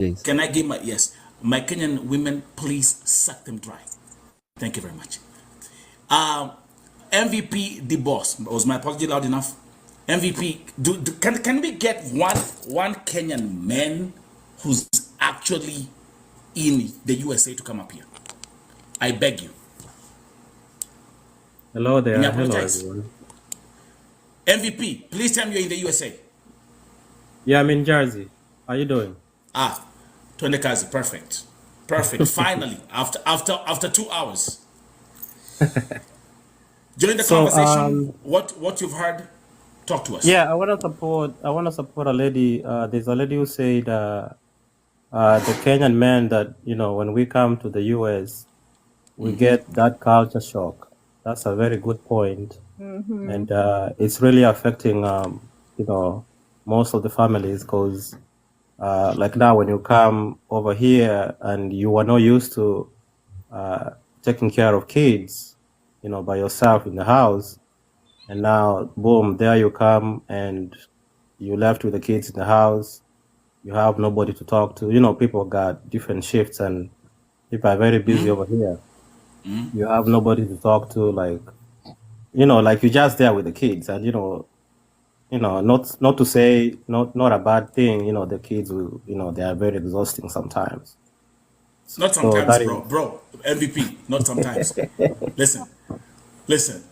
Yes. Can I give my Kenyan women, please suck them dry. Thank you very much. Um, MVP the boss. Was my apology loud enough? MVP, can we get one Kenyan man who's actually in the USA to come up here? I beg you. Hello And I there. Hello, apologize. everyone. MVP, please tell me you're in the USA. Yeah, I'm in Jersey. How you doing? Ah, Twendekazi, perfect. Perfect. Finally, after 2 hours. During the So, conversation, what you've heard, talk to us. yeah, I want to support a lady. There's a lady who said, the Kenyan man that, when we come to the US, we get that culture shock. That's a very good point. And it's really affecting, most of the families because, like now when you come over here and you are not used to taking care of kids, by yourself in the house, and now boom, there you come and you left with the kids in the house. You have nobody to talk to. People got different shifts and people are very busy over here. You have nobody to talk to, like like you're just there with the kids, and not to say not a bad thing. The kids will, they are very exhausting sometimes. Not So sometimes, that bro. MVP, not sometimes. Listen, listen.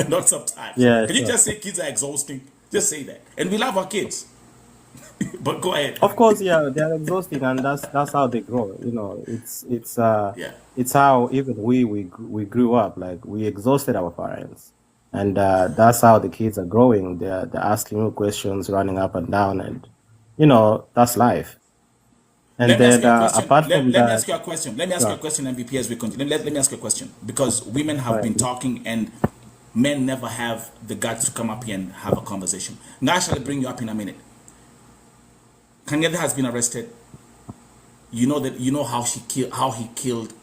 Not sometimes. yeah, Can you sure. just say kids are exhausting? Just say that. And we love our kids. But go ahead. Of course, yeah, they are exhausting, and that's how they grow. Yeah. It's how even we grew up. Like we exhausted our parents, and that's how the kids are growing. They're asking you questions, running up and down, and that's life. And Let me ask then you a question. apart Let, from let me that, ask you a question. Let me ask you a sure, question, MVP, as we continue. Let me ask you a question. Because women have right. been talking and men never have the guts to come up here and have a conversation. Now I shall bring you up in a minute. Kangethe has been arrested. How he killed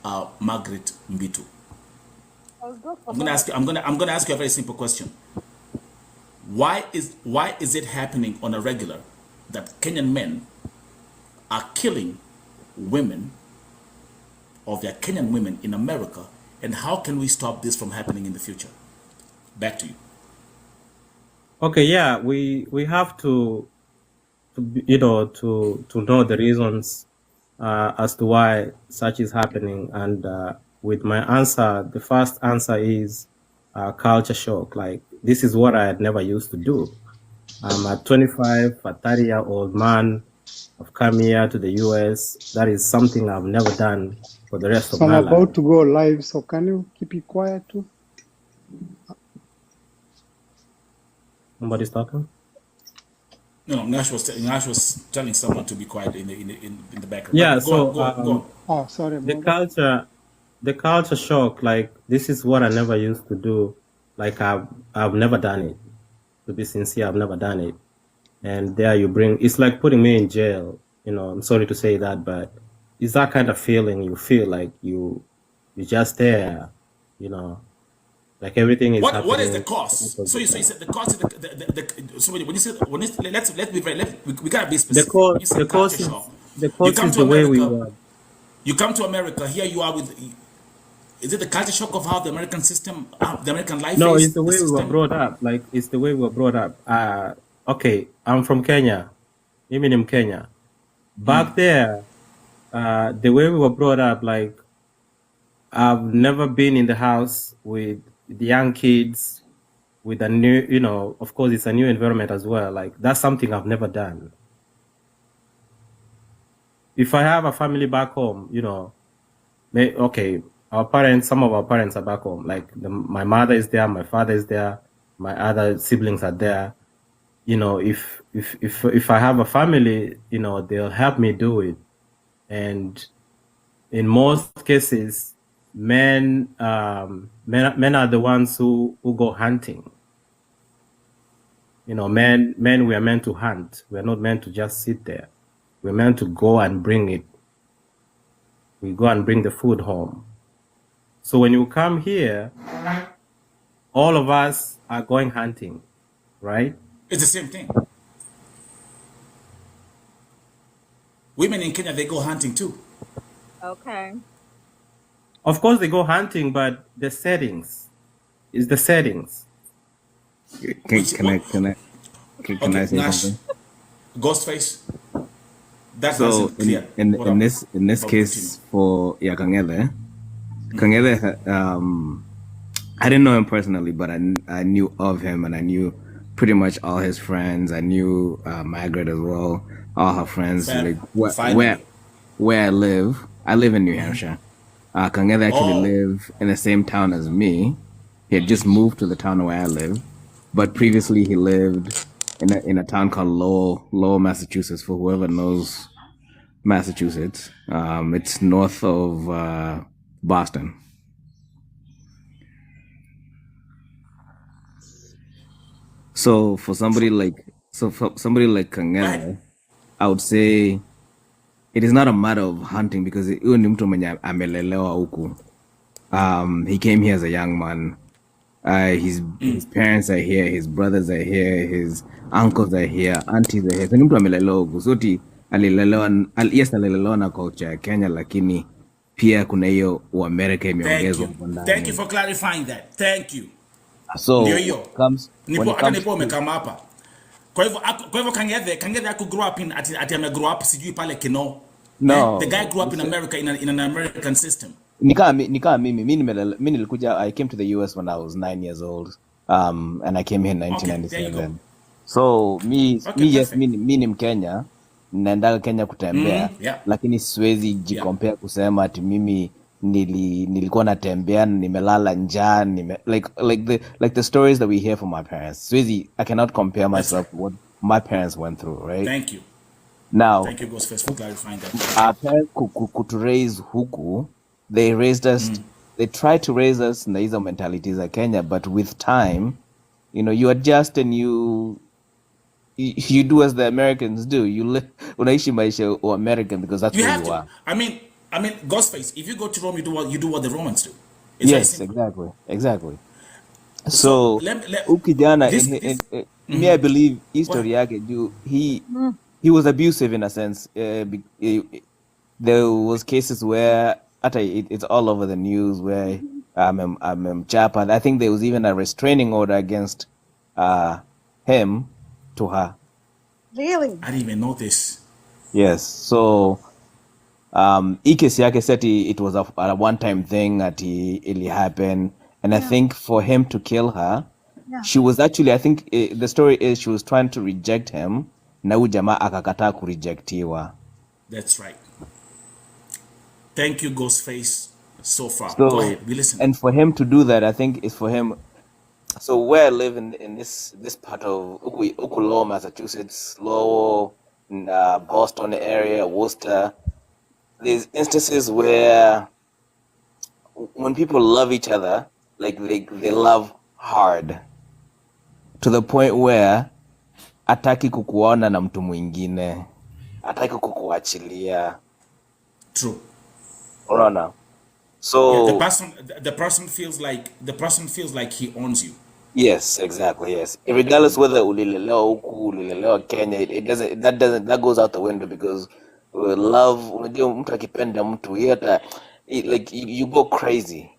Margaret Mbitu. I'm gonna ask you a very simple question. Why is it happening on a regular that Kenyan men are killing women of their Kenyan women in America, and how can we stop this from happening in the future? Back to you. Okay, yeah, we have to know the reasons as to why such is happening. And with my answer, the first answer is culture shock. Like this is what I had never used to do. I'm a 25, a 30-year-old man. I've come here to the US. That is something I've never done for the rest of So I'm my life. about to go live, so can you keep it quiet too? Somebody's talking? No, Nash was telling someone to be quiet in the background. Yeah, But go so go. Oh, sorry the about that. culture shock, like this is what I never used to do. Like I've never done it. To be sincere, I've never done it. And there you bring, it's like putting me in jail. I'm sorry to say that, but it's that kind of feeling you feel like you're just there, you know, like everything is What is the happening. cost? So you said the cost is the so when you said let's be very we gotta be The specific. When cause, you say culture shock, the you cause come is to the way we America. were. You come to America. Here you are with. Is it the culture shock of how the American system, the American life No, it's is, the the way we were system? brought up. Like it's the way we were brought up. Okay, I'm from Kenya. Even in Kenya, back there, the way we were brought up, like I've never been in the house with the young kids with a new, of course, it's a new environment as well. Like that's something I've never done. If I have a family back home, okay, some of our parents are back home. Like my mother is there, my father is there, my other siblings are there. If I have a family, they'll help me do it. And in most cases, men are the ones who go hunting. Men, we are meant to hunt. We are not meant to just sit there. We're meant to go and bring it. We go and bring the food home. So when you come here, all of us are going hunting, right? It's the same thing. Women in Kenya, they go hunting too. Okay. Of course, they go hunting, but the settings is the settings. Which Can I okay, say Nash, something? Ghostface, that So wasn't clear. What in up? this But continue. case for Kangethe, I didn't know him personally, but I knew of him, and I knew pretty much all his friends. I knew Margaret as well, all her friends. Like Finally. where I live. I live in New Hampshire. Kangethe actually Oh, lived in the same town as me. He had just moved to the town where I live, but previously he lived in a town called Lowell, Massachusetts. For whoever knows Massachusetts, it's north of Boston. So for somebody like Kangethe, I would say it is not a matter of hunting because huyo ni mtu mwenye amelelewa huku. He came here as a young man. His parents are here, his brothers are here, his uncles are here, aunties are here. So ni mtu amelelewa huku. Soti alilelewa na culture ya Kenya, lakini pia kuna hiyo Uamerika imeongezwa huko ndani. Thank you for clarifying that. Thank you. So Ndio hiyo. when it comes Nipo umekama hapa. Kwa hivyo Kangethe aku grow up ati ame grow up sijui pale Kino. No. The guy grew up in America in an American system. Nikaa mimi nilikuja, I came to the US when I was 9 years old, and I came here in 1997. Okay, there you go. So yes, perfect. mi ni Mkenya, naendaga Kenya kutembea, yeah. lakini siwezi jikompea kusema ati mimi nilikuwa natembea nimelala njaa like the stories that we hear from my parents. Siwezi, I cannot compare myself to what my parents went through, right? Thank you. Now, Thank you, Ghostface, for clarifying that. Our parents could raise huku. They raised us. They tried to raise us na hizo mentalities za Kenya, but with time, you adjust and you do as the Americans do. Unaishi maisha wa American because that's where you are. I mean, Ghostface, if you go to Rome, you do what the Romans do. Yes, exactly. So ukijana, me, I believe history yake juu he was abusive in a sense. There was cases where it's all over the news where Chapa. I think there was even a restraining order against him to her. Really? I didn't even know this. Yes. So kesi yake said it was a one-time thing that it happened, and I think for him to kill her, she was actually, I think the story is she was trying to reject him. Na huyu jamaa akakataa kurejectiwa. That's right. Thank you, Ghostface, so far. So, go ahead, we listen. And for him to do that, I think it's for him. So where I live in this part of Lowell, Massachusetts, Lowell, Boston area, Worcester, there's instances where when people love each other, like they love hard, to the point where ataki kukuona na mtu mwingine, ataki kukuachilia. True. Unaona? So the person feels like he owns you. Yes, exactly. Yes, regardless whether ulilelewa huku ulilelewa Kenya, that goes out the window because love. Unajua mtu akipenda mtu hata like you go crazy.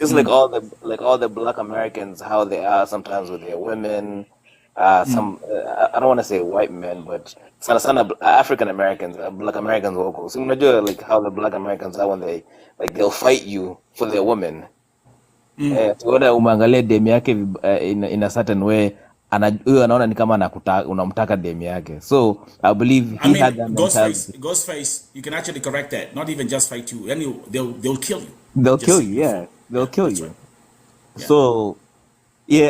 Just like all the Black Americans, how they are sometimes with their women. Some I don't want to say white men, but sana African Americans, Black Americans locals. So like how the Black Americans are when they'll fight you for their women. Tuona umeangalia demu yake in a certain way, huyo anaona ni kama unamtaka demu yake. So I believe he had that mentality. Ghostface, you can actually correct that. Not even just fight you. They'll kill you. They'll kill you. Yeah, they'll kill you. Right. Yeah. So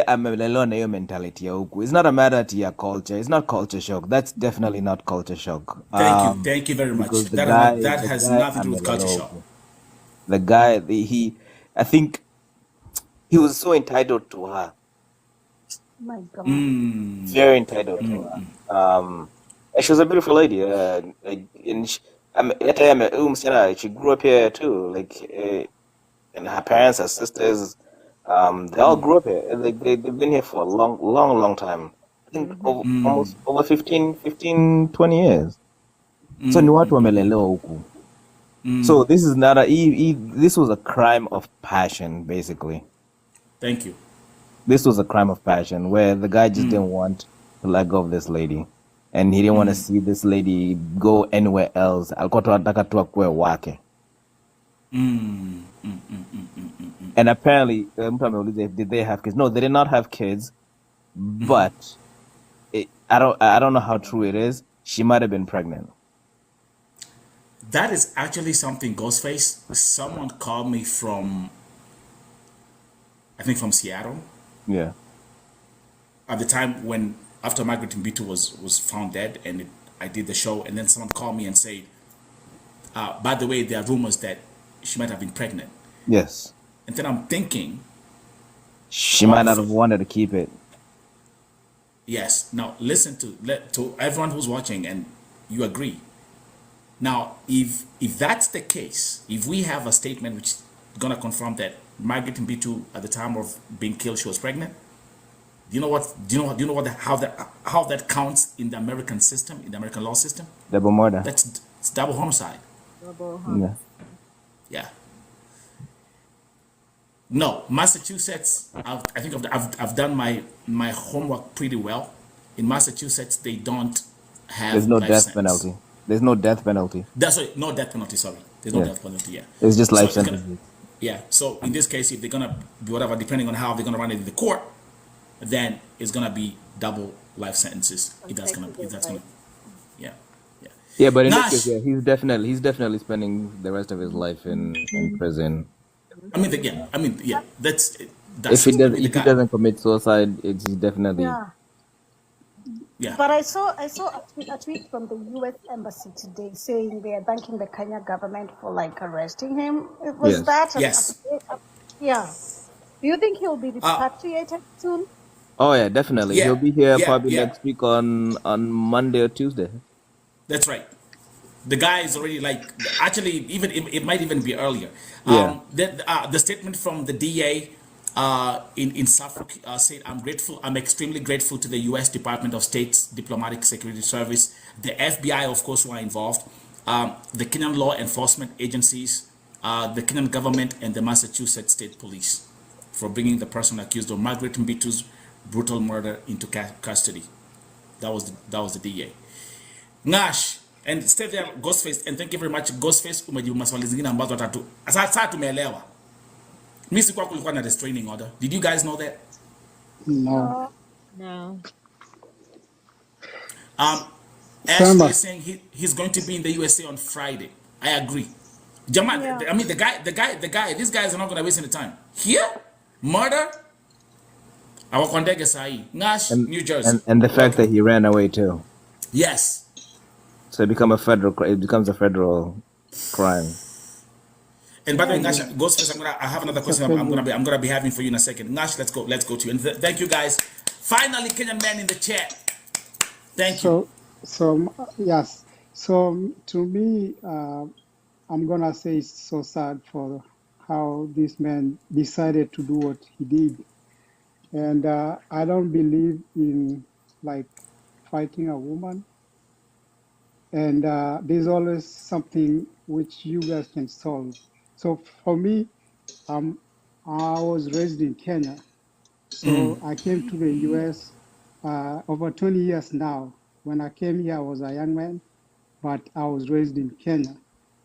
amelelewa na hiyo mentality ya huku. It's not a matter to your culture. It's not culture shock. That's definitely not culture shock. Thank you very much. That has nothing to do with culture shock. The guy, I think he was so entitled to her. Oh my God. Very entitled to her. She was a beautiful lady. She grew up here too. And her parents, her sisters, they all grew up here. They've been here for a long time. I think almost over 15, 20 years. So ni watu wamelelewa huku. So this is not this was a crime of passion, basically. Thank you. This was a crime of passion where the guy just didn't want to let go of this lady. And he didn't want to see this lady go anywhere else. Alikuwa tu anataka tu akuwe wake. And apparently, mtu ameuliza, did they have kids? No, they did not have kids. But I don't know how true it is. She might have been pregnant. That is actually something, Ghostface. Someone called me from, I think from Seattle, Yeah. at the time when after Margaret Mbitu was found dead, and I did the show, and then someone called me and said, by the way, there are rumors that she might have been pregnant. Yes. And then I'm thinking, She might not have wanted to keep it. yes. Now listen to everyone who's watching, and you agree. Now, if that's the case, if we have a statement which is gonna confirm that Margaret Mbitu at the time of being killed she was pregnant, do you know what how that counts in the American system, in the American law system? Double murder. It's double homicide. Yeah. Yeah. No, Massachusetts. I think I've done my homework pretty well. In Massachusetts, they don't have. There's no life death sentence. penalty. There's no death penalty. That's right. No death penalty. Sorry, there's no Yeah. death penalty. Yeah. It's just So life it's gonna- sentences. Yeah. So in this case, if they're gonna be whatever, depending on how they're gonna run it in the court, then it's gonna be double life sentences. If that's gonna. Yeah. Yeah. Yeah, but in Nash, this case, yeah, he's definitely spending the rest of his life in prison. I mean, That's If he I mean, the if he guy. doesn't commit suicide, he's definitely Yeah. Yeah. But I saw a tweet from the U.S. Embassy today saying they are thanking the Kenya government for like arresting him. It was Yes. that. Yes. Yeah. Do you think he'll be repatriated soon? Oh yeah, definitely. Yeah. He'll be here Yeah. probably Yeah. next week on Monday or Tuesday. That's right. The guy is already like, actually, even it might even be earlier. Yeah. The statement from the DA in Suffolk said, I'm extremely grateful to the U.S. Department of State's Diplomatic Security Service, the FBI, of course, who are involved, the Kenyan law enforcement agencies, the Kenyan government, and the Massachusetts State Police for bringing the person accused of Margaret Mbitu's brutal murder into custody. That was the DA. Nash, and stay there, Ghostface, and thank you very much, Ghostface. Umejibu maswali zingine ambazo watatu. Sasa tumeelewa. Mimi sikuwa kulikuwa na restraining order. Did you guys know that? No. No. Ashley Samba. is saying he's going to be in the USA on Friday. I agree. Jaman, Yeah. I mean the guy, these guys are not gonna waste any time. Here, murder. Awakondege sahi. Nash, New Jersey. And the fact that he ran away too. Yes. So it becomes a federal crime. And by the way, Nash, Ghostface, I have another question I'm gonna be having for you in a second. Nash, let's go to you. And thank you guys. Finally, Kenyan man in the chat. Thank you. So yes. So to me, I'm gonna say it's so sad for how this man decided to do what he did, and I don't believe in like fighting a woman. And there's always something which you guys can solve. So for me, I was raised in Kenya. So I came to the US over 20 years now. When I came here, I was a young man, but I was raised in Kenya.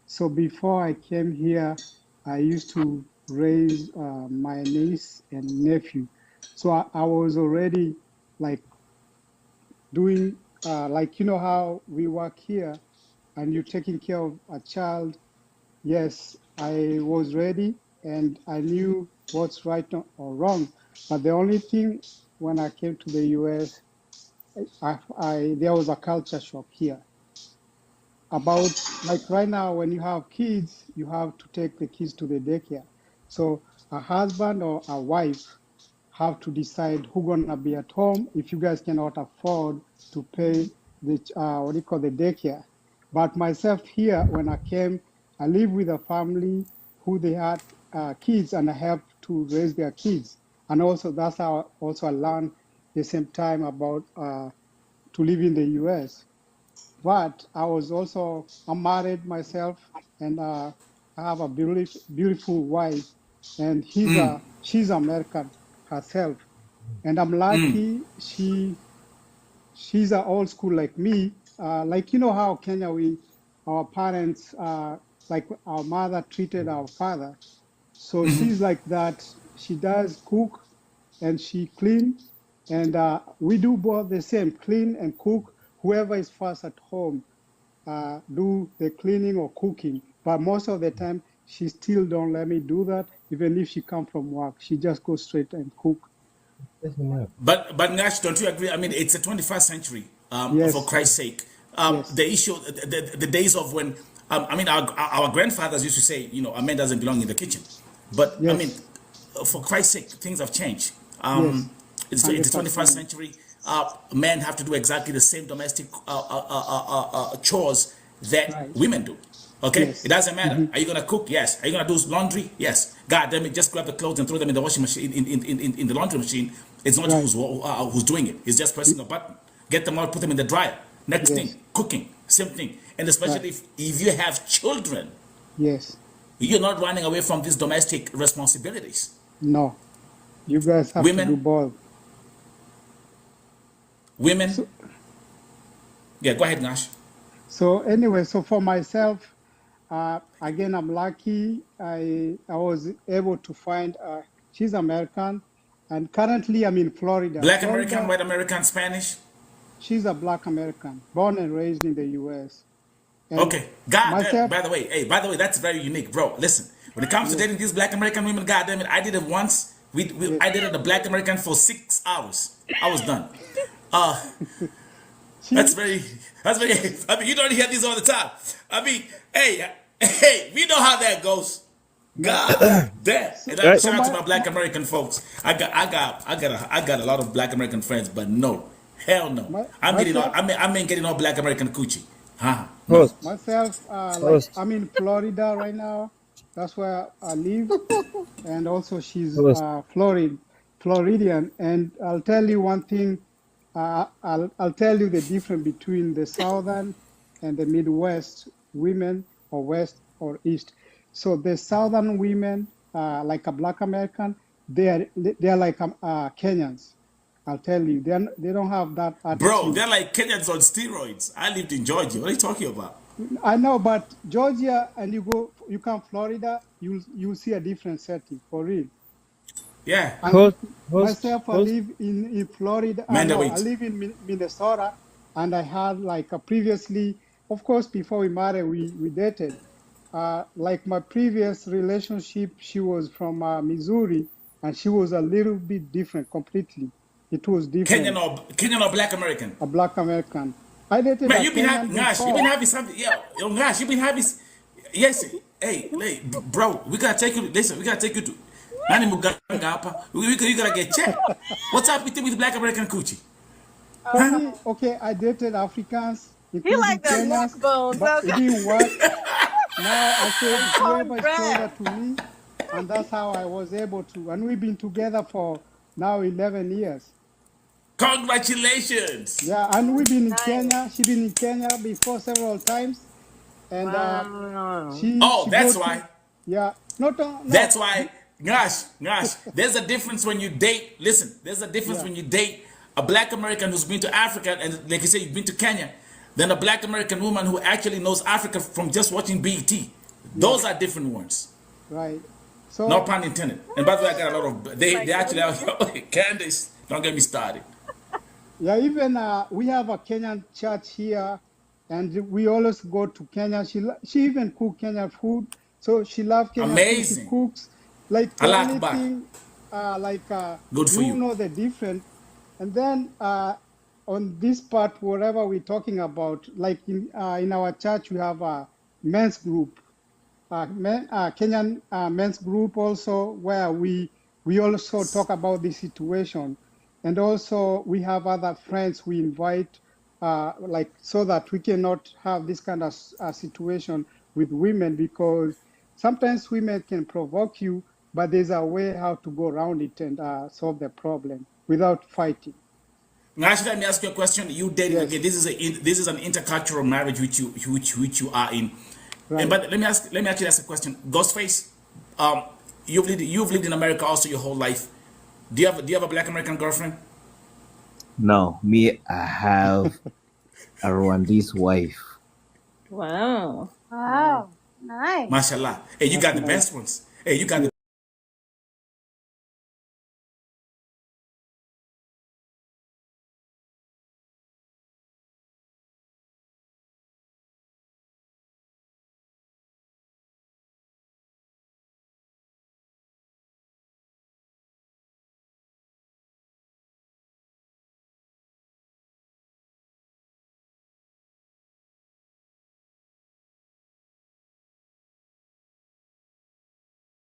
So before I came here, I used to raise my niece and nephew. So I was already like doing, like, you know how we work here and you're taking care of a child. Yes, I was ready and I knew what's right or wrong. But the only thing when I came to the US, there was a culture shock here about, like right now when you have kids, you have to take the kids to the daycare. So a husband or a wife have to decide who's gonna be at home if you guys cannot afford to pay the the daycare. But myself here, when I came, I live with a family who they had kids, and I helped to raise their kids. And also that's how I learned the same time about to live in the US. But I'm married myself, and I have a beautiful wife, and she's American herself. And I'm lucky she's a old school like me. Like, you know how Kenya, our parents, like our mother treated our father. So she's like that. She does cook and she clean, and we do both the same, clean and cook. Whoever is first at home do the cleaning or cooking. But most of the time, she still don't let me do that. Even if she come from work, she just goes straight and cook. But Nash, don't you agree? I mean, it's the 21st century. For Yes, Christ's sake, yes, the issue, the days of when, I mean, our grandfathers used to say, a man doesn't belong in the kitchen. But I mean, yes, for Christ's sake, things have changed. yes, It's the 21st 100%. century. Men have to do exactly the same domestic chores that Right. women do. Okay, it Yes. doesn't matter. Are you gonna cook? Yes. Are you gonna do laundry? Yes. God damn it, just grab the clothes and throw them in the washing machine, in the laundry machine. It's not Right. who's doing it. It's just pressing a button. Get them out, put them in the dryer. Next thing, Yes. cooking, same thing. And Right. especially if you have children, Yes. you're not running away from these domestic responsibilities. No. You guys have to do Women, both. women, So, yeah, go ahead, Nash. so anyway, so for myself, again, I'm lucky. I was able to find. She's American, and currently I'm in Florida. Black American, Florida. white American, Spanish. She's a Black American, born and raised in the U.S. And Okay. God damn. myself, By the way, that's very unique, bro. Listen, when it comes to yes, dating these Black American women, God damn it, I did it once. yes. I dated a Black American for 6 hours. I was done. That's She, very, that's very. I mean, you don't hear these all the time. I mean, hey, we know how that goes. yeah. God damn. So, And Right. shout out to my my Black American folks. I got a lot of Black American friends, but no, hell no. myself. I mean, getting all Black American coochie. Huh? No. Host, Myself, like host, I'm in Florida right now. That's where I live, and also she's host. Floridian. And I'll tell you one thing. I'll tell you the difference between the Southern and the Midwest women, or West or East. So the Southern women, like a Black American, they are like Kenyans. I'll tell you, they don't have that Bro, attitude. they're like Kenyans on steroids. I lived in Georgia. What are you talking about? I know, but Georgia and you come Florida, you'll see a different setting for real. Yeah. And Host, myself, I host. live in Florida. Man, that No, I wait. live in Minnesota, and I had like previously, of course, before we married, we dated. Like my previous relationship, she was from Missouri, and she was a little bit different completely. It was different, Kenyan or Black American. a Black American. I dated Man, a you've been Kenyan having Gosh, you've been before. having something. Yo, Gosh, you've been having. Yes, hey, bro, we gotta take you. Listen, we gotta take you to. Nani muganga hapa? You gotta get checked. What's up with Black American coochie? For me, okay, I dated Africans, He including like them Kenyans, neck bones. but it Okay. didn't work. Now I said, Oh, whoever is closer Brad. to me, and that's how I was able to. And we've been together for now 11 years. Congratulations. Yeah, and we've been in Nice. Kenya. She's been in Kenya before several times, and Wow. Oh, she go that's to, why. yeah, not That's no, why, gosh, there's a difference when you date. Listen, there's a difference yeah, when you date a Black American who's been to Africa and, like you say, you've been to Kenya, than a Black American woman who actually knows Africa from just watching BET. Those yes, are different ones. right. No So pun intended. And by the way, I got a lot of My they actually goodness. are Candace. Don't get me started. yeah, even we have a Kenyan church here, and we always go to Kenya. She even cook Kenyan food, so she loves Kenyan food. She Amazing. cooks like for Allah Akbar. anything, like Good for you you. know the different. And then on this part, whatever we're talking about, like in our church, we have a men's group, Kenyan men's group also, where we also talk about the situation, and also we have other friends we invite, like so that we cannot have this kind of situation with women, because sometimes women can provoke you, but there's a way how to go around it and solve the problem without fighting. Now, actually, let me ask you a question. You dating Yes. again? This is an intercultural marriage which you are in. Right. And but let me actually ask a question. Ghostface, you've lived in America also your whole life. Do you have a Black American girlfriend? No, me, I have a Rwandese wife. Wow. Wow, nice. Mashallah. Hey, you That's got the nice. best ones. Hey, you got the